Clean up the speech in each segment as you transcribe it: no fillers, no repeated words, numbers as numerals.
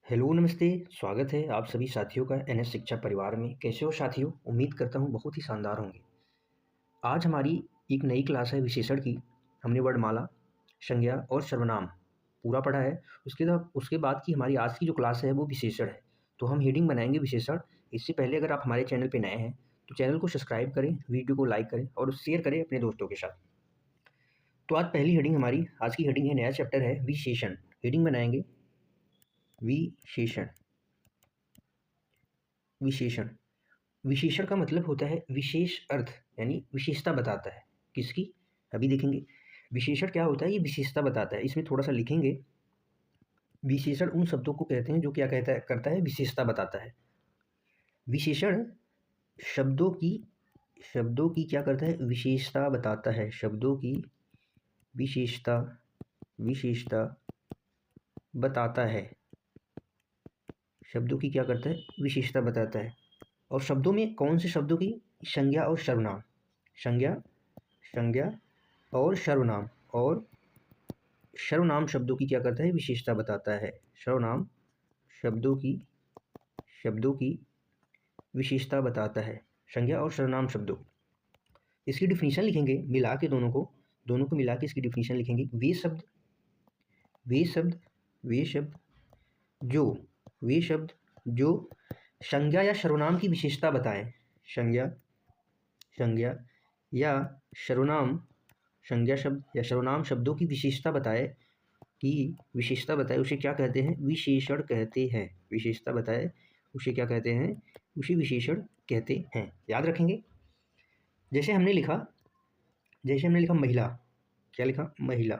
Hello नमस्ते, स्वागत है आप सभी साथियों का एनएस शिक्षा परिवार में। कैसे हो साथियों? उम्मीद करता हूँ बहुत ही शानदार होंगे। आज हमारी एक नई क्लास है विशेषण की। हमने वर्णमाला, संज्ञा और सर्वनाम पूरा पढ़ा है। उसके बाद की हमारी आज की जो क्लास है वो विशेषण है। तो हम हेडिंग बनाएंगे विशेषण। इससे पहले अगर आप हमारे चैनल पर नए हैं तो चैनल को सब्सक्राइब करें, वीडियो को लाइक करें और शेयर करें अपने दोस्तों के साथ। तो आज पहली हेडिंग हमारी आज की हेडिंग है, नया चैप्टर है विशेषण। हेडिंग बनाएंगे विशेषण। विशेषण विशेषण का मतलब होता है विशेष अर्थ, यानी विशेषता बताता है। किसकी? अभी देखेंगे। विशेषण क्या होता है? ये विशेषता बताता है। इसमें थोड़ा सा लिखेंगे। विशेषण उन शब्दों को कहते हैं जो क्या करता है, विशेषता बताता है। विशेषण शब्दों की क्या करता है, विशेषता बताता है। शब्दों की विशेषता बताता है। शब्दों की क्या करता है, विशेषता बताता है। और शब्दों में कौन से शब्दों की? संज्ञा और सर्वनाम। संज्ञा और सर्वनाम शब्दों की क्या करता है, विशेषता बताता है। सर्वनाम शब्दों की विशेषता बताता है। संज्ञा और सर्वनाम शब्दों। इसकी डिफिनीशन लिखेंगे मिला के, दोनों को मिला के इसकी डिफिनीशन लिखेंगे। वे शब्द जो संज्ञा या सर्वनाम की विशेषता बताएं। संज्ञा या सर्वनाम शब्दों की विशेषता बताए उसे क्या कहते हैं, विशेषण कहते हैं। विशेषता बताए उसे क्या कहते हैं, उसे विशेषण कहते हैं। याद रखेंगे। जैसे हमने लिखा महिला। क्या लिखा? महिला।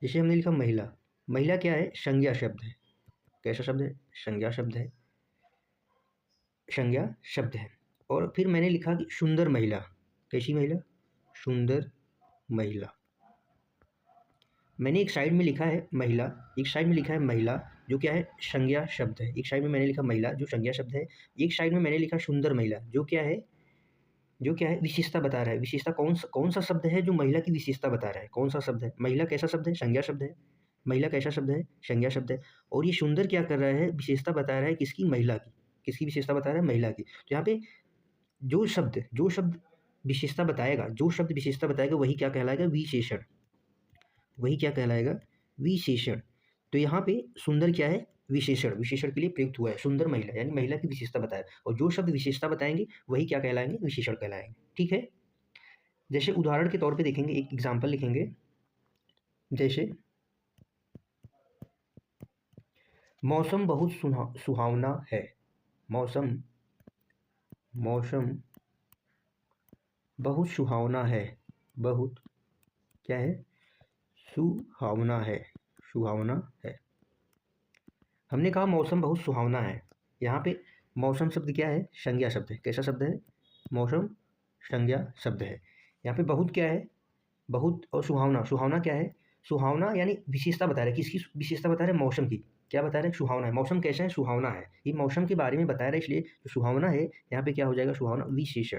जैसे हमने लिखा महिला। महिला क्या है? संज्ञा शब्द है। कैसा शब्द है? संज्ञा शब्द है। और फिर मैंने लिखा कि सुंदर महिला। कैसी महिला? सुंदर महिला। मैंने एक साइड में लिखा है महिला, जो क्या है, संज्ञा शब्द है। एक साइड में मैंने लिखा महिला जो संज्ञा शब्द है। एक साइड में मैंने लिखा सुंदर महिला, जो क्या है, विशेषता बता रहा है। विशेषता कौन सा शब्द है जो महिला की विशेषता बता रहा है? कौन सा शब्द है? महिला कैसा शब्द है? संज्ञा शब्द है। महिला कैसा शब्द है? संज्ञा शब्द है। और ये सुंदर क्या कर रहा है, विशेषता बता रहा है किसकी? महिला की। किसकी विशेषता बता रहा है? महिला की। तो यहाँ पे जो शब्द विशेषता बताएगा वही क्या कहलाएगा? विशेषण। वही क्या कहलाएगा? विशेषण। तो यहाँ पे सुंदर क्या है? विशेषण के लिए प्रयुक्त हुआ है। सुंदर महिला यानी महिला की विशेषता बताए, और जो शब्द विशेषता बताएंगे वही क्या कहलाएंगे? विशेषण कहलाएंगे। ठीक है। जैसे उदाहरण के तौर पे देखेंगे, एक एग्जाम्पल लिखेंगे। जैसे मौसम बहुत सुहावना है। मौसम बहुत सुहावना है। बहुत क्या है? सुहावना है। हमने कहा मौसम बहुत सुहावना है। यहाँ पे मौसम शब्द क्या है? संज्ञा शब्द है। कैसा शब्द है? मौसम संज्ञा शब्द है। यहाँ पे बहुत क्या है? बहुत। और सुहावना क्या है? सुहावना यानी विशेषता बता रहा है। किसकी विशेषता बता रहे हैं? मौसम की। क्या बता रहे हैं? सुहावना है। मौसम कैसा है? सुहावना है। ये मौसम के बारे में बता रहा है, इसलिए जो सुहावना है यहाँ पे क्या हो जाएगा? सुहावना विशेषण।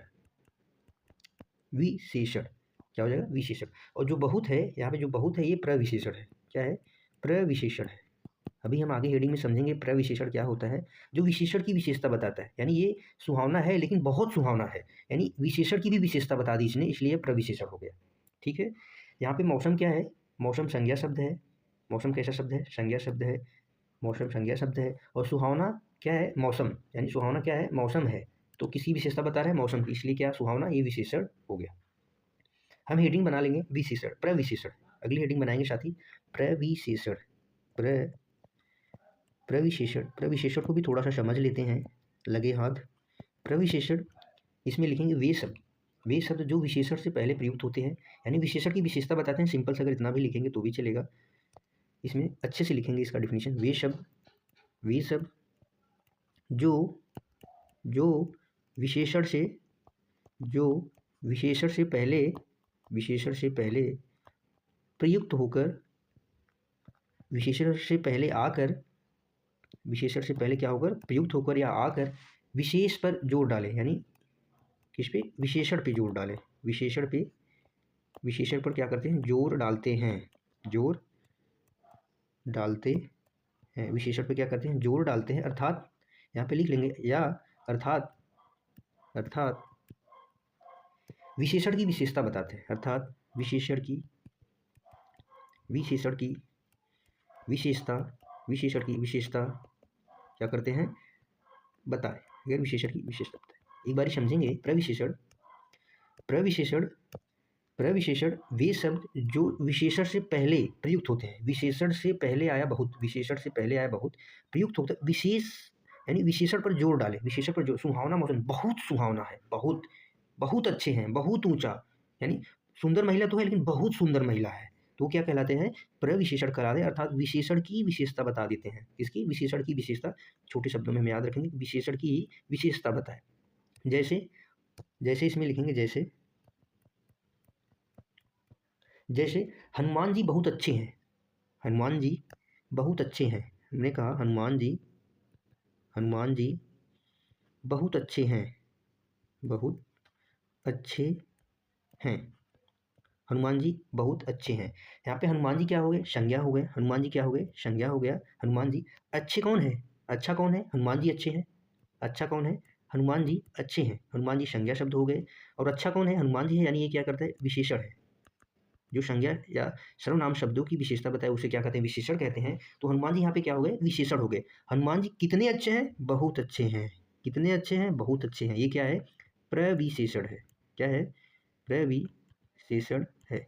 क्या हो जाएगा? विशेषण। और जो बहुत है, यहाँ पे जो बहुत है ये प्रविशेषण है। क्या है? प्रविशेषण है। अभी हम आगे हेडिंग में समझेंगे प्रविशेषण क्या होता है। जो विशेषण की विशेषता बताता है, यानी ये सुहावना है लेकिन बहुत सुहावना है, यानी विशेषण की भी विशेषता बता दी इसने, इसलिए प्रविशेषण हो गया। ठीक है। यहाँ पे मौसम क्या है? मौसम संज्ञा शब्द है। मौसम कैसा शब्द है? संज्ञा शब्द है। मौसम संज्ञा शब्द है। और सुहावना क्या है? मौसम, यानी सुहावना क्या है? मौसम है। तो किसकी विशेषता बता रहा है? मौसम की, इसलिए क्या? सुहावना, ये विशेषण हो गया। हम हेडिंग बना लेंगे विशेषण, प्रविशेषण। अगली हेडिंग बनाएंगे साथी प्रविशेषण। प्रविशेषण को भी थोड़ा सा समझ लेते हैं, लगे हाथ। प्रविशेषण, इसमें लिखेंगे वे शब्द जो विशेषण से पहले प्रयुक्त होते हैं, यानी विशेषण की विशेषता बताते हैं। सिंपल से अगर इतना भी लिखेंगे तो भी चलेगा। इसमें अच्छे से लिखेंगे इसका डिफिनीशन। वे शब्द जो विशेषण से पहले प्रयुक्त होकर, विशेषण से पहले क्या होकर? प्रयुक्त होकर या आकर विशेष पर जोर डाले, यानी किस पे? विशेषण पे जोर डाले। विशेषण पर क्या करते हैं? जोर डालते हैं। हैं, विशेषण पे क्या करते हैं, जोर डालते हैं, अर्थात यहाँ पे लिख लेंगे या अर्थात अर्थात विशेषण की विशेषता बताते हैं, अर्थात विशेषण की विशेषता विशेषण की विशेषता क्या करते हैं, बताएं, अगर विशेषण की विशेषता बताएं। एक बार समझेंगे, प्रविशेषण प्रविशेषण प्रविशेषण वे शब्द जो विशेषण से पहले प्रयुक्त होते हैं, विशेषण से पहले आया बहुत, विशेषण से पहले आया बहुत प्रयुक्त होता है, विशेष यानी विशेषण पर जोर डाले, विशेषण पर जोर, सुहावना मौसम, बहुत सुहावना है, बहुत बहुत अच्छे हैं, बहुत ऊंचा, यानी सुंदर महिला तो है लेकिन बहुत सुंदर महिला है, तो क्या कहलाते हैं, प्रविशेषण करा दे, अर्थात विशेषण की विशेषता बता देते हैं। इसकी विशेषण की विशेषता छोटे शब्दों में हम याद रखेंगे, विशेषण की विशेषता बताए। जैसे जैसे इसमें लिखेंगे, जैसे जैसे हनुमान जी बहुत अच्छे हैं, हनुमान जी बहुत अच्छे हैं, हमने कहा हनुमान जी बहुत अच्छे हैं, बहुत अच्छे हैं, हनुमान जी बहुत अच्छे हैं। यहाँ पे हनुमान जी क्या हो गए, संज्ञा हो गए, हनुमान जी क्या हो गए, संज्ञा हो गया, हनुमान जी अच्छे कौन है, अच्छा कौन है, हनुमान जी अच्छे हैं, अच्छा कौन है, हनुमान जी अच्छे हैं, हनुमान जी संज्ञा शब्द हो गए, और अच्छा कौन है, हनुमान जी है, यानी ये क्या करता है, विशेषण है, जो संज्ञा या सर्वनाम शब्दों की विशेषता बताए उसे क्या कहते हैं, विशेषण कहते हैं। तो हनुमान जी यहाँ पे क्या हो गए, विशेषण हो गए। हनुमान जी कितने अच्छे हैं, बहुत अच्छे हैं, कितने अच्छे हैं, बहुत अच्छे हैं, ये क्या है, प्रविशेषण है, क्या है, प्रविशेषण है,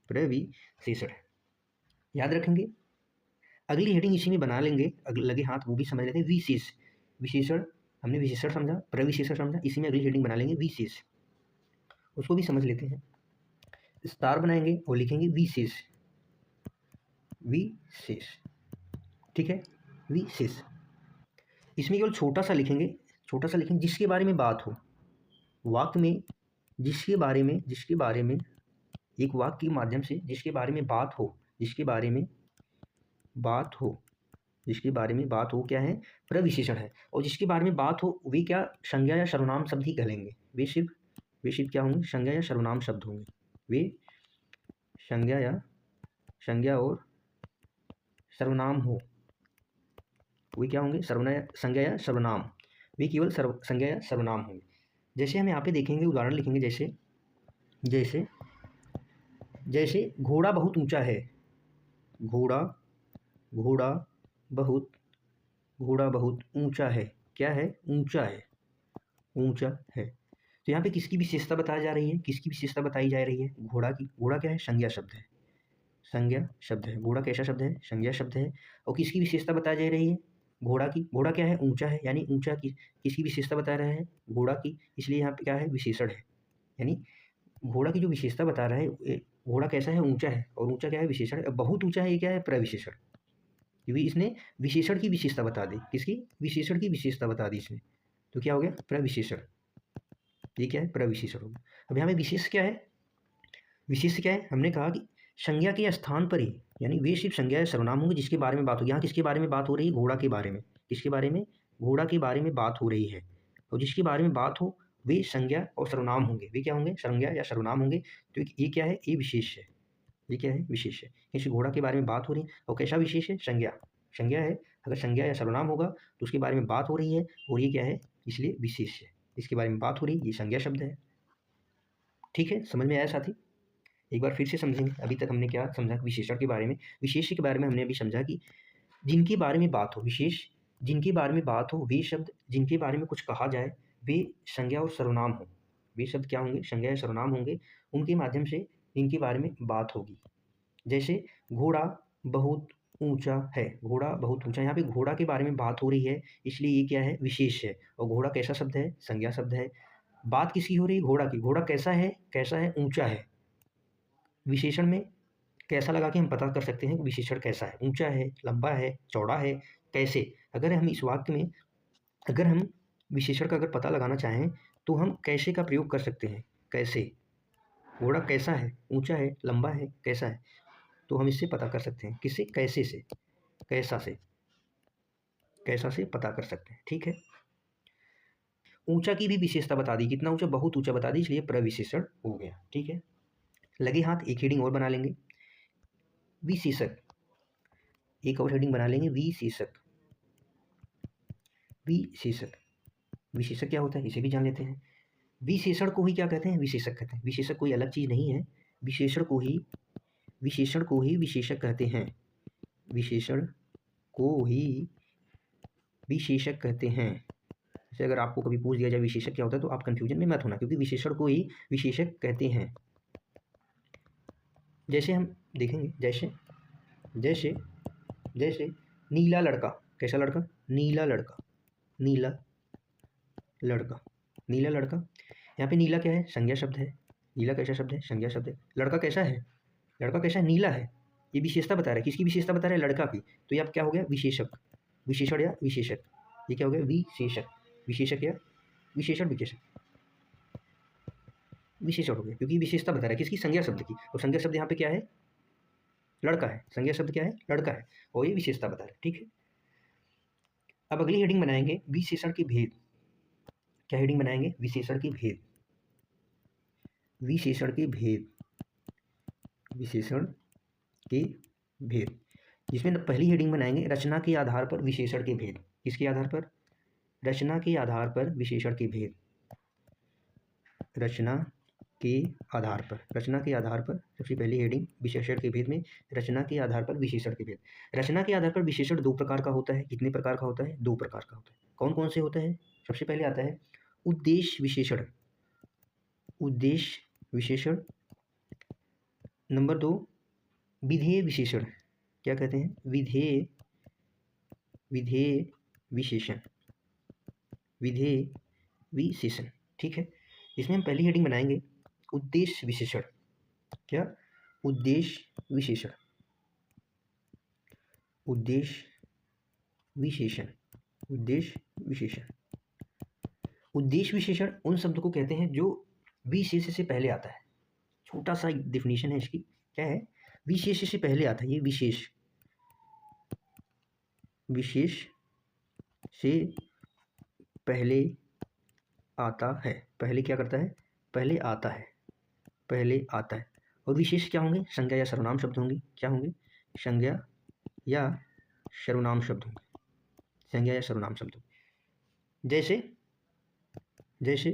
प्रविशेषण है, याद रखेंगे। अगली हेडिंग इसी में बना लेंगे, लगे हाथ वो भी समझ लेते हैं, विशेष, विशेषण हमने विशेषण समझा, प्रविशेषण समझा, इसी में अगली हेडिंग बना लेंगे विशेष, उसको भी समझ लेते हैं। स्टार बनाएंगे और लिखेंगे विशेष, विशेष, ठीक है, विशेष। इसमें केवल छोटा सा लिखेंगे, छोटा सा लिखेंगे, जिसके बारे में बात हो, वाक्य में जिसके बारे में एक वाक्य के माध्यम से जिसके बारे में बात हो, जिसके बारे में बात हो, जिसके बारे में बात हो क्या है, प्रविशेषण है, और जिसके बारे में बात हो वे क्या, संज्ञा या सर्वनाम शब्द ही कहलेंगे, वे सिर्फ क्या होंगे, संज्ञा या सर्वनाम शब्द होंगे, वे संज्ञा और सर्वनाम हो, वे क्या होंगे, संज्ञा या सर्वनाम, वे केवल संज्ञा या सर्वनाम होंगे। जैसे हम यहाँ पे देखेंगे, उदाहरण लिखेंगे, जैसे जैसे जैसे घोड़ा बहुत ऊंचा है, घोड़ा घोड़ा बहुत ऊंचा है, क्या है, ऊंचा है, ऊंचा है। तो यहाँ पे किसकी विशेषता बताई जा रही है, किसकी विशेषता बताई जा रही है, घोड़ा की, घोड़ा क्या है, संज्ञा शब्द है, संज्ञा शब्द है, घोड़ा कैसा शब्द है, संज्ञा शब्द है, और किसकी विशेषता बताई जा रही है, घोड़ा की, घोड़ा क्या है, ऊंचा है, यानी ऊंचा की किसकी विशेषता बता रहा है, घोड़ा की, इसलिए यहाँ पे क्या है, विशेषण है, यानी घोड़ा की जो विशेषता बता रहा है, घोड़ा कैसा है, ऊंचा है, और ऊंचा क्या है, विशेषण है, बहुत ऊंचा है, ये क्या है, प्रविशेषण, क्योंकि इसने विशेषण की विशेषता बता दी, किसकी, विशेषण की विशेषता बता दी इसने, तो क्या हो गया, प्रविशेषण, ये क्या है, प्रविशेषण हो गया। अब यहाँ पे विशेष क्या है, विशेष क्या है, हमने कहा कि संज्ञा के स्थान पर ही, यानी वे सिर्फ संज्ञा या सर्वनाम होंगे जिसके बारे में बात हो, यहाँ किसके बारे में बात हो रही है, घोड़ा के बारे में, किसके बारे में, घोड़ा के बारे में बात हो रही है, और जिसके बारे में बात हो वे संज्ञा और सर्वनाम होंगे, वे क्या होंगे, संज्ञा या सर्वनाम होंगे, तो ये क्या है, ये विशेष है, ये क्या है, विशेष है, क्योंकि घोड़ा के बारे में बात हो रही है, और कैसा विशेष है, संज्ञा, संज्ञा है, अगर संज्ञा या सर्वनाम होगा तो उसके बारे में बात हो रही है, और ये क्या है, इसलिए विशेष है, इसके बारे में बात हो रही है, ये संज्ञा शब्द है, ठीक है, समझ में आया साथी। एक बार फिर से समझेंगे, अभी तक हमने क्या समझा, विशेषण के बारे में, विशेष के बारे में हमने अभी समझा कि जिनके बारे में बात हो, विशेष जिनके बारे में बात हो, वे शब्द जिनके बारे में कुछ कहा जाए वे संज्ञा और सर्वनाम हो, वे शब्द क्या होंगे, संज्ञा या सर्वनाम होंगे, उनके माध्यम से इनके बारे में बात होगी। जैसे घोड़ा बहुत ऊंचा है, घोड़ा बहुत ऊंचा, यहाँ पे घोड़ा के बारे में बात हो रही है, इसलिए ये क्या है, विशेष है, और घोड़ा कैसा शब्द है, संज्ञा शब्द है। बात किसकी हो रही है, घोड़ा की, घोड़ा कैसा है, ऊंचा है, विशेषण में कैसा लगा के हम पता कर सकते हैं कि विशेषण कैसा है, ऊंचा है, लंबा है, चौड़ा है, कैसे, अगर हम इस वाक्य में अगर हम विशेषण का अगर पता लगाना चाहें तो हम कैसे का प्रयोग कर सकते हैं, कैसे, घोड़ा कैसा है, ऊंचा है, लंबा है, कैसा है, तो हम इससे पता कर सकते हैं, किससे, कैसे से, कैसा से पता कर सकते हैं, ठीक है। ऊंचा की भी विशेषता बता दी, कितना ऊंचा, बहुत ऊंचा बता दी, इसलिए प्रविशेषण हो गया, ठीक है। लगे हाथ एक हेडिंग और बना लेंगे, विशेषक, एक और हेडिंग बना लेंगे विशेषक। विशेषक, विशेषक क्या होता है इसे भी जान लेते हैं। विशेषण को ही क्या कहते हैं, विशेषक कहते हैं। विशेषक कोई अलग चीज़ नहीं है, विशेषण को ही विशेषक कहते हैं। विशेषण को ही विशेषक कहते हैं। जैसे अगर आपको कभी पूछ दिया जाए विशेषक क्या होता है तो आप कंफ्यूजन में मत होना, क्योंकि विशेषण को ही विशेषक कहते हैं। जैसे हम देखेंगे, जैसे जैसे जैसे नीला लड़का, कैसा लड़का, नीला लड़का, नीला लड़का, नीला लड़का। यहाँ पे नीला क्या है, संज्ञा शब्द है। नीला कैसा शब्द है, संज्ञा शब्द है। लड़का कैसा है, लड़का कैसा है, नीला है। ये विशेषता बता रहा है, किसकी विशेषता बता रहा है, लड़का की। तो ये अब क्या हो गया, विशेषक, विशेषण या विशेषक। ये क्या हो गया, विशेषक, विशेषक या विशेषण, विशेषक, विशेषण हो गया, क्योंकि विशेषता बता रहा है किसकी, संज्ञा शब्द की। और संज्ञा शब्द यहाँ पे क्या है, लड़का है। संज्ञा शब्द क्या है, लड़का है, और ये विशेषता बता रहा है। ठीक है, अब अगली हेडिंग बनाएंगे विशेषण के भेद। क्या हेडिंग बनाएंगे, विशेषण के भेद, विशेषण के भेद, विशेषण के भेद। जिसमें पहली हेडिंग बनाएंगे रचना के आधार पर विशेषण के भेद। किसके आधार पर, रचना के आधार पर विशेषण के भेद। रचना के आधार पर, रचना के आधार पर सबसे पहली हेडिंग विशेषण के भेद में रचना के आधार पर विशेषण के भेद। रचना के आधार पर विशेषण दो प्रकार का होता है। कितने प्रकार का होता है, दो प्रकार का होता है। कौन कौन से होता है, सबसे पहले आता है उद्देश्य विशेषण, उद्देश्य विशेषण। नंबर दो विधेय विशेषण। क्या कहते हैं, विधेय, विधेय विशेषण, विधेय विशेषण। ठीक है, इसमें हम पहली हेडिंग बनाएंगे उद्देश्य विशेषण। क्या, उद्देश्य विशेषण, उद्देश्य विशेषण, उद्देश्य विशेषण। उद्देश्य विशेषण उन शब्द को कहते हैं जो विशेष से पहले आता है। छोटा सा डेफिनेशन है इसकी, क्या है, विशेष से पहले आता है। ये विशेष, विशेष से पहले आता है। पहले क्या करता है, पहले आता है, पहले आता है। और विशेष क्या होंगे, संज्ञा या सर्वनाम शब्द होंगे। क्या होंगे, संज्ञा या सर्वनाम शब्द होंगे, संज्ञा या सर्वनाम शब्द होंगे। जैसे जैसे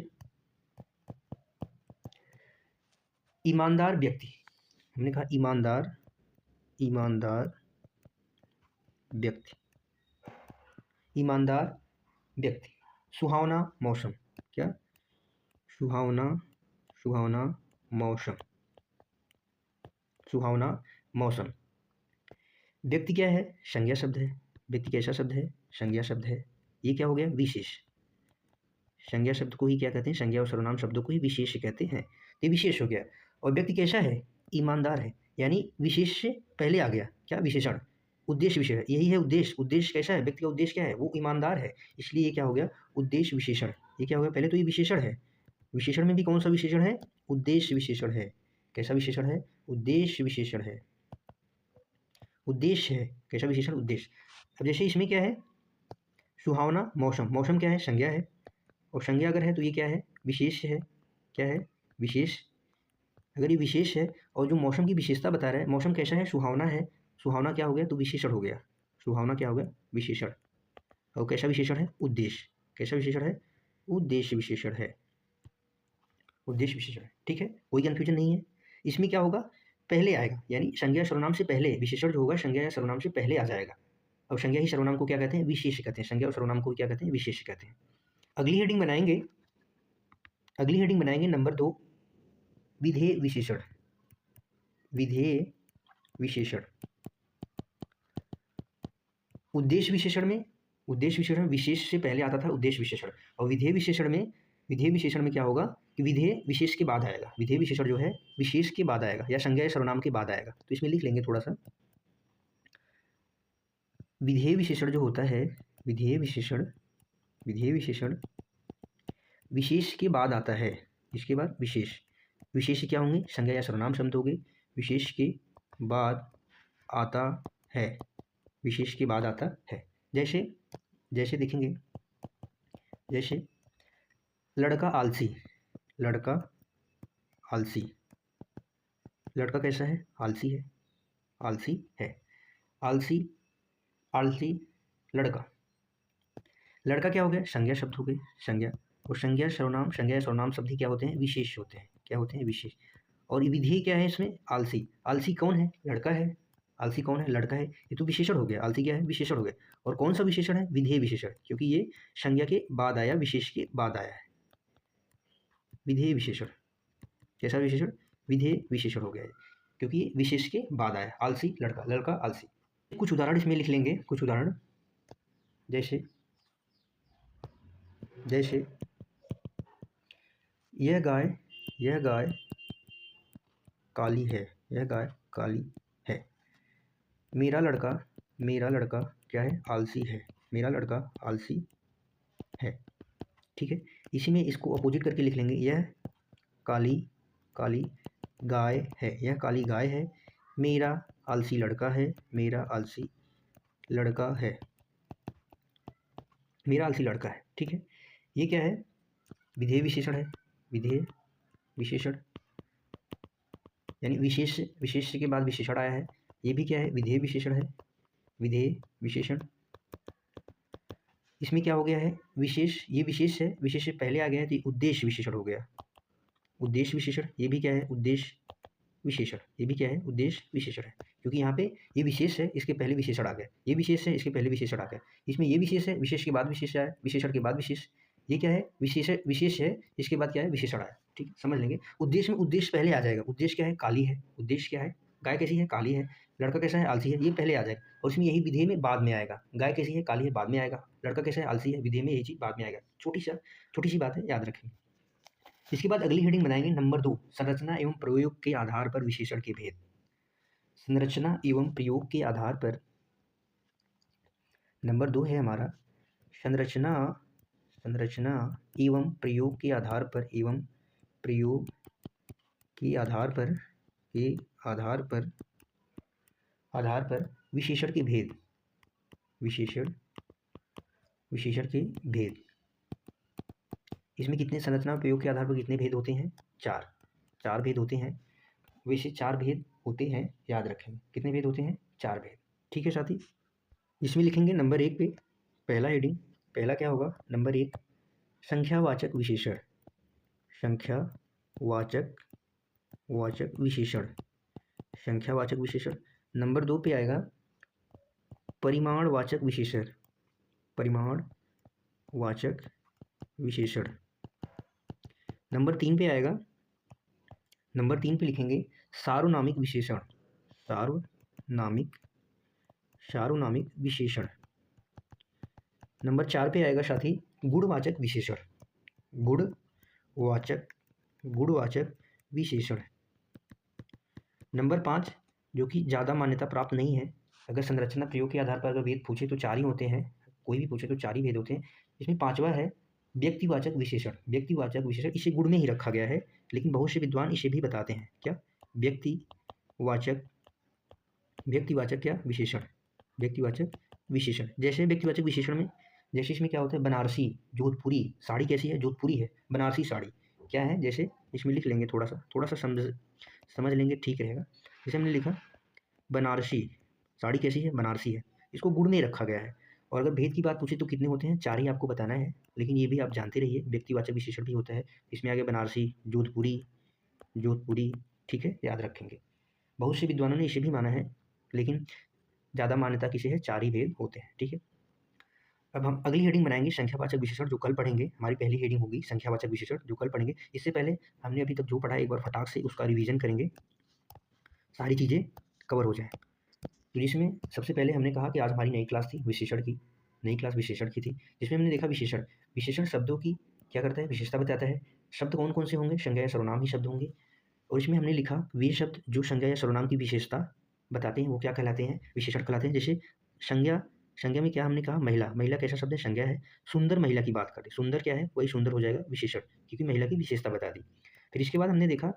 ईमानदार व्यक्ति, हमने कहा ईमानदार, ईमानदार व्यक्ति, ईमानदार व्यक्ति। सुहावना मौसम, क्या, सुहावना, सुहावना मौसम, सुहावना मौसम। व्यक्ति क्या है, संज्ञा शब्द है। व्यक्ति कैसा शब्द है, संज्ञा शब्द है। ये क्या हो गया, विशेष। संज्ञा शब्द को ही क्या कहते हैं, संज्ञा और सर्वनाम शब्दों को ही विशेष कहते हैं। ये विशेष हो गया। और व्यक्ति कैसा है, ईमानदार है, यानी विशेष से पहले आ गया क्या, विशेषण। उद्देश्य विशेषण, यही है उद्देश्य। उद्देश्य कैसा है, व्यक्ति का उद्देश्य क्या है, वो ईमानदार है, इसलिए ये क्या हो गया, उद्देश्य विशेषण। ये क्या हो गया, पहले तो ये विशेषण है। विशेषण में भी कौन सा विशेषण है, उद्देश्य विशेषण है। कैसा विशेषण है, उद्देश्य विशेषण है, उद्देश्य है। कैसा विशेषण, उद्देश्य। अब जैसे इसमें क्या है, सुहावना मौसम, मौसम क्या है, संज्ञा है। और संज्ञा अगर है तो ये क्या है, विशेष है। क्या है, विशेष। अगर ये विशेष है और जो मौसम की विशेषता बता रहा है, मौसम कैसा है, सुहावना है। सुहावना क्या हो गया, तो विशेषण हो गया। सुहावना क्या हो गया, विशेषण। और कैसा विशेषण है, उद्देश्य। कैसा विशेषण है, उद्देश्य विशेषण है, उद्देश्य विशेषण है। ठीक है, कोई कंफ्यूजन नहीं है। इसमें क्या होगा, पहले आएगा, यानी संज्ञा सर्वनाम से पहले। विशेषण जो होगा संज्ञा या सर्वनाम से पहले आ जाएगा। और संज्ञा ही सर्वनाम को क्या कहते हैं, विशेष कहते हैं। संज्ञा और सर्वनाम को क्या कहते हैं, विशेष कहते हैं। अगली हेडिंग बनाएंगे, अगली हेडिंग बनाएंगे नंबर 2 विधेय विशेषण, विधेय विशेषण। उद्देश्य विशेषण में, उद्देश्य विशेषण विशेष से पहले आता था, उद्देश्य विशेषण। और विधेय विशेषण में, विधेय विशेषण में क्या होगा कि विधेय विशेष के बाद आएगा। विधेय विशेषण जो है विशेष के बाद आएगा, या संज्ञा या सर्वनाम के बाद आएगा। तो इसमें लिख लेंगे थोड़ा सा, विधेय विशेषण जो होता है, विधेय विशेषण, विधेय विशेषण विशेष के बाद आता है। इसके बाद विशेष, विशेष क्या होंगे, संज्ञा या सर्वनाम शब्द होंगे। विशेष के बाद आता है, विशेष के बाद आता है। जैसे जैसे देखेंगे, जैसे लड़का आलसी, लड़का आलसी। लड़का कैसा है, आलसी है, आलसी है। आलसी आलसी लड़का। लड़का क्या हो गया? संज्ञा शब्द हो गए, संज्ञा। और संज्ञा सर्वनाम शब्द ही क्या होते हैं? विशेष होते हैं। क्या होते हैं? विशेष। और विधेय क्या है इसमें? आलसी। आलसी कौन है? लड़का है। आलसी कौन है? लड़का है। ये तो विशेषण हो गया। आलसी क्या है? विशेषण हो गया। और कौन सा विशेषण है? विधेय विशेषण, क्योंकि ये संज्ञा के बाद आया, विशेष के बाद आया है। विधेय विशेषण। कैसा विशेषण? विधेय विशेषण हो गया है, क्योंकि ये विशेष के बाद आया। आलसी लड़का, लड़का आलसी। कुछ उदाहरण इसमें लिख लेंगे, कुछ उदाहरण। जैसे जैसे यह गाय काली है। यह गाय काली है। मेरा लड़का क्या है? आलसी है। मेरा लड़का आलसी है। ठीक है। इसी में इसको अपोजिट करके लिख लेंगे। यह काली गाय है। यह काली गाय है। मेरा आलसी लड़का है। मेरा आलसी लड़का है। मेरा आलसी लड़का है। ठीक है। ये क्या है? विधेय विशेषण है। विधेय विशेषण यानी विशेष के बाद विशेषण आया है। ये भी क्या है? विधेय विशेषण है। विधेय विशेषण। इसमें क्या हो गया है? विशेष। ये विशेष है, विशेष से पहले आ गया है तो उद्देश्य विशेषण हो गया। उद्देश्य विशेषण। ये भी क्या है? उद्देश्य विशेषण। ये भी क्या है? उद्देश्य विशेषण है, क्योंकि यहाँ पे ये विशेष है, इसके पहले विशेषण आ गया। ये विशेष है, इसके पहले विशेषण आ गया। इसमें ये विशेष है, विशेष के बाद विशेष आया, विशेषण के बाद विशेष। ये क्या है? विशेष है, इसके बाद क्या है? विशेषण आया। ठीक है, समझ लेंगे। उद्देश्य में उद्देश्य पहले आ जाएगा। उद्देश्य क्या है? काली है। उद्देश्य क्या है? गाय कैसी है? काली है। लड़का कैसा है? आलसी है। ये पहले आ जाएगा, और इसमें यही विधेय में बाद में आएगा। गाय कैसी है? काली है, बाद में आएगा। लड़का कैसा है? आलसी है। विधेय में यही चीज़ बाद में आएगा। छोटी सी बात है, याद रखें। इसके बाद अगली हेडिंग बनाएंगे नंबर 2, संरचना एवं प्रयोग के आधार पर विशेषण के भेद। संरचना एवं प्रयोग के आधार पर नंबर 2 है हमारा संरचना एवं प्रयोग के आधार पर विशेषण के भेद। विशेषण के भेद। इसमें कितने संरचना प्रयोग के आधार पर कितने भेद होते हैं? 4 भेद होते हैं। वैसे 4 भेद होते हैं, याद रखें। कितने भेद होते हैं? 4 भेद। ठीक है साथी। इसमें लिखेंगे नंबर 1 पे पहला हेडिंग। पहला क्या होगा? नंबर 1 संख्यावाचक विशेषण। संख्यावाचक विशेषण। संख्यावाचक विशेषण। नंबर 2 पे आएगा परिमाणवाचक विशेषण। परिमाणवाचक विशेषण। नंबर 3 पे आएगा, नंबर 3 पे लिखेंगे सार्वनामिक विशेषण। सार्वनामिक विशेषण। नंबर 4 पे आएगा साथी गुणवाचक विशेषण। गुणवाचक विशेषण। नंबर 5 जो कि ज़्यादा मान्यता प्राप्त नहीं है, अगर संरचना प्रयोग के आधार पर अगर भेद पूछे तो 4 ही होते हैं। कोई भी पूछे तो 4 ही भेद होते हैं। इसमें 5वां है व्यक्तिवाचक विशेषण। व्यक्तिवाचक विशेषण इसे गुण में ही रखा गया है, लेकिन बहुत से विद्वान इसे भी बताते हैं। क्या? व्यक्तिवाचक क्या? विशेषण। व्यक्तिवाचक विशेषण। जैसे व्यक्तिवाचक विशेषण में, जैसे इसमें क्या होता है? बनारसी जोधपुरी साड़ी कैसी है? जोधपुरी है। बनारसी साड़ी क्या है? जैसे इसमें लिख लेंगे, थोड़ा सा समझ लेंगे, ठीक रहेगा। जैसे हमने लिखा बनारसी साड़ी कैसी है? बनारसी है। इसको गुण में रखा गया है। और अगर भेद की बात पूछे तो कितने होते हैं? 4 ही आपको बताना है, लेकिन ये भी आप जानते रहिए व्यक्तिवाचक विशेषण भी होता है। इसमें आगे बनारसी, जोधपुरी। ठीक है, याद रखेंगे। बहुत से विद्वानों ने इसे भी माना है, लेकिन ज़्यादा मान्यता किसे है? 4 ही भेद होते हैं। ठीक है। अब हम अगली हेडिंग बनाएंगे संख्यावाचक विशेषण, जो कल पढ़ेंगे। हमारी पहली हेडिंग होगी संख्यावाचक विशेषण, जो कल पढ़ेंगे। इससे पहले हमने अभी तक जो पढ़ा है एक बार फटाक से उसका रिवीजन करेंगे, सारी चीज़ें कवर हो जाए। तो जिसमें सबसे पहले हमने कहा कि आज हमारी नई क्लास थी विशेषण की। नई क्लास विशेषण की थी, जिसमें हमने देखा विशेषण शब्दों की क्या करता है? विशेषता बताता है। शब्द कौन कौन से होंगे? संज्ञा या सर्वनाम ही शब्द होंगे। और इसमें हमने लिखा वे शब्द जो संज्ञा या सर्वनाम की विशेषता बताते हैं वो क्या कहलाते हैं? विशेषण कहलाते हैं। जैसे संज्ञा में क्या हमने कहा? महिला कैसा शब्द है? संज्ञा है। सुंदर महिला की बात करें, सुंदर क्या है? वही सुंदर हो जाएगा विशेषण, क्योंकि महिला की विशेषता बता दी। फिर इसके बाद हमने देखा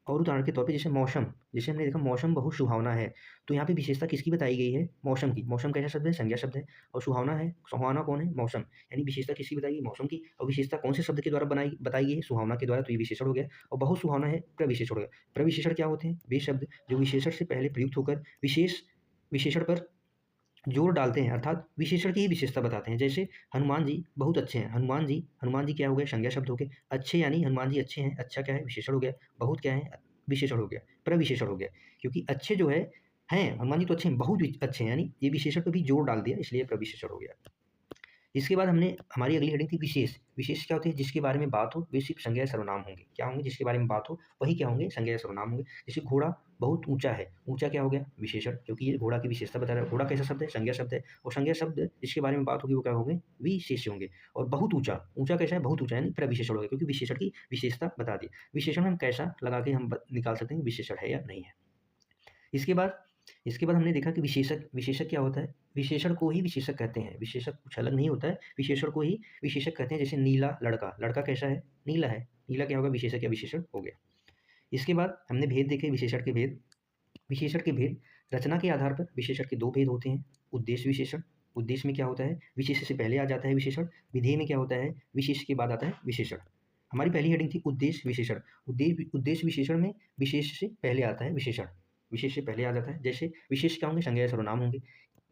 और उदाहरण के तौर पे जैसे मौसम, जैसे हमने देखा मौसम बहुत सुहावना है, तो यहाँ पे विशेषता किसकी बताई गई है? मौसम की। मौसम कैसा शब्द है? संज्ञा शब्द है। और सुहावना कौन है? मौसम। यानी विशेषता किसकी बताई गई? मौसम की। और विशेषता कौन से शब्द के द्वारा बताई गई है? सुहावना के द्वारा, तो ये विशेषण हो गया। और बहुत सुहावना है, प्रविशेषण हो गया। प्रविशेषण क्या होते हैं? वे शब्द जो विशेषण से पहले प्रयुक्त होकर विशेषण पर जोर डालते हैं अर्थात विशेषण की ही विशेषता बताते हैं। जैसे हनुमान जी बहुत अच्छे हैं, हनुमान जी क्या हो गया, संज्ञा शब्द हो गया। अच्छे यानी हनुमान जी अच्छे हैं, अच्छा क्या है, विशेषण हो गया। बहुत क्या है, विशेषण हो गया, प्रविशेषण हो गया। क्योंकि अच्छे जो है हैं, हनुमान जी तो अच्छे हैं, बहुत अच्छे हैं, यानी ये विशेषण पे भी जोर डाल दिया, इसलिए प्रविशेषण हो गया। इसके बाद हमने हमारी अगली हेडिंग थी विशेष। विशेष क्या होते हैं, जिसके बारे में बात हो वे सिर्फ संज्ञा या सर्वनाम होंगे। क्या होंगे, जिसके बारे में बात हो वही क्या होंगे, संज्ञा या सर्वनाम होंगे। जैसे घोड़ा बहुत ऊंचा है, ऊंचा क्या हो गया, विशेषण, क्योंकि ये घोड़ा की विशेषता बता रहा है। घोड़ा कैसा शब्द है, संज्ञा शब्द है, और संज्ञा शब्द जिसके बारे में बात होगी वो क्या होंगे, विशेष होंगे। और बहुत ऊंचा, ऊंचा कैसा है, बहुत ऊंचा यानी प्रविशेषण हो गया, क्योंकि विशेषण की विशेषता बता दी। विशेषण हम कैसा लगा के हम निकाल सकते हैं विशेषण है या नहीं है। इसके बाद हमने देखा कि विशेषक क्या होता है, विशेषण को ही विशेषक कहते हैं। विशेषक कुछ अलग नहीं होता है, विशेषण को ही विशेषक कहते हैं। जैसे नीला लड़का, लड़का कैसा है, नीला है, नीला क्या होगा, विशेषक या विशेषण हो गया। इसके बाद हमने भेद देखे, विशेषण के भेद। विशेषण के भेद, रचना के आधार पर विशेषण के दो भेद होते हैं। उद्देश्य विशेषण, उद्देश्य में क्या होता है, विशेष से पहले आ जाता है विशेषण। विधेय में क्या होता है, विशेष के बाद आता है विशेषण। हमारी पहली हेडिंग थी उद्देश्य विशेषण। उद्देश्य विशेषण में विशेष से पहले आता है विशेषण, विशेष से पहले आ जाता है। जैसे विशेष क्या होंगे, संज्ञा या सर्वनाम होंगे।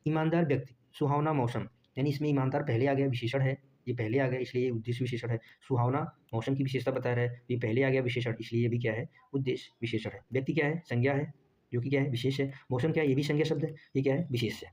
ईमानदार व्यक्ति, सुहावना मौसम, यानी इसमें ईमानदार पहले आ गया, विशेषण है, ये पहले आ गया इसलिए ये उद्देश्य विशेषण है। सुहावना मौसम की विशेषता बता रहा है, ये पहले आ गया विशेषण, इसलिए ये भी क्या है, उद्देश्य विशेषण है। व्यक्ति क्या है, संज्ञा है, जो कि क्या है, विशेष है। मौसम क्या है, ये भी संज्ञा शब्द है, ये क्या है, विशेष है।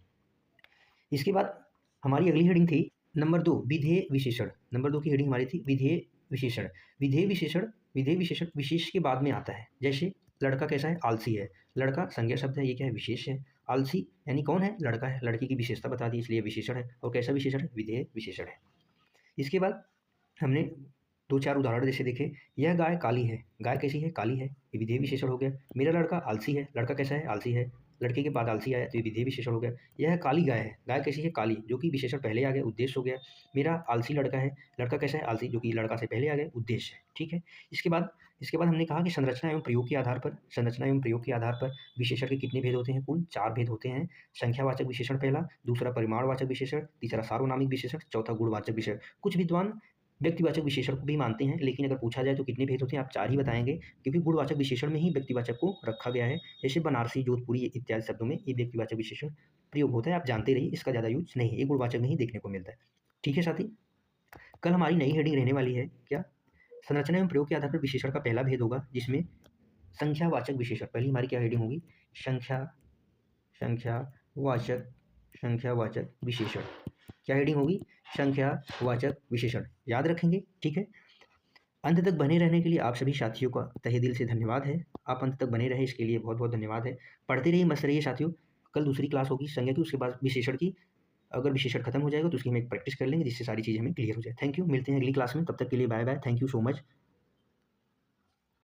इसके बाद हमारी अगली हेडिंग थी नंबर 2, विधेय विशेषण। नंबर 2 की हेडिंग हमारी थी विधेय विशेषण। विधेय विशेषण, विधेय विशेषण विशेष के बाद में आता है। जैसे लड़का कैसा है, आलसी है, लड़का संज्ञा शब्द है, ये क्या है, विशेष है। आलसी यानी कौन है, लड़का है, लड़की की विशेषता बता दी, इसलिए विशेषण है। और कैसा विशेषण है, विधेय विशेषण है। इसके बाद हमने 2-4 उदाहरण जैसे देखे। यह गाय काली है, गाय कैसी है, काली है, ये विधेय विशेषण हो गया। मेरा लड़का आलसी है, लड़का कैसा है, आलसी है, लड़के के बाद आलसी आया तो ये विधेय विशेषण हो गया। यह काली गाय है, गाय कैसी है, काली, जो कि विशेषण पहले आ गया, उद्देश्य हो गया। मेरा आलसी लड़का है, लड़का कैसा है, आलसी, जो कि लड़का से पहले आ गया, उद्देश्य है। ठीक है। इसके बाद हमने कहा कि संरचना एवं प्रयोग के आधार पर विशेषण के कितने भेद होते हैं, कुल 4 भेद होते हैं। संख्यावाचक विशेषण पहला, दूसरा परिमाणवाचक विशेषण, तीसरा सार्वनामिक विशेषण, चौथा गुणवाचक विशेषण। कुछ विद्वान व्यक्तिवाचक विशेषण को भी मानते हैं, लेकिन अगर पूछा जाए तो कितने भेद होते हैं, आप 4 ही बताएंगे, क्योंकि गुणवाचक विशेषण में ही व्यक्तिवाचक को रखा गया है। जैसे बनारसी, जोधपुरी इत्यादि शब्दों में ये व्यक्तिवाचक विशेषण प्रयोग होता है, आप जानते रहिए, इसका ज़्यादा यूज नहीं है, ये गुणवाचक में ही देखने को मिलता है। ठीक है साथी, कल हमारी नई हेडिंग रहने वाली है क्या, संरचना एवं प्रयोग के आधार पर विशेषण का पहला भेद होगा, जिसमें संख्यावाचक विशेषण। पहली हमारी क्या हेडिंग होगी, संख्यावाचक संख्यावाचक विशेषण। क्या हेडिंग होगी, संख्यावाचक विशेषण, याद रखेंगे। ठीक है, अंत तक बने रहने के लिए आप सभी साथियों का तहे दिल से धन्यवाद है। आप अंत तक बने रहे इसके लिए बहुत बहुत धन्यवाद है। पढ़ते रहिए, मस्त रहिए साथियों। कल दूसरी क्लास होगी संज्ञा की, उसके बाद विशेषण की। अगर विशेषण खत्म हो जाएगा तो उसकी हम एक प्रैक्टिस कर लेंगे, जिससे सारी चीज़ें हमें क्लियर हो जाए। थैंक यू, मिलते हैं अगली क्लास में, तब तक के लिए bye bye, thank you so much.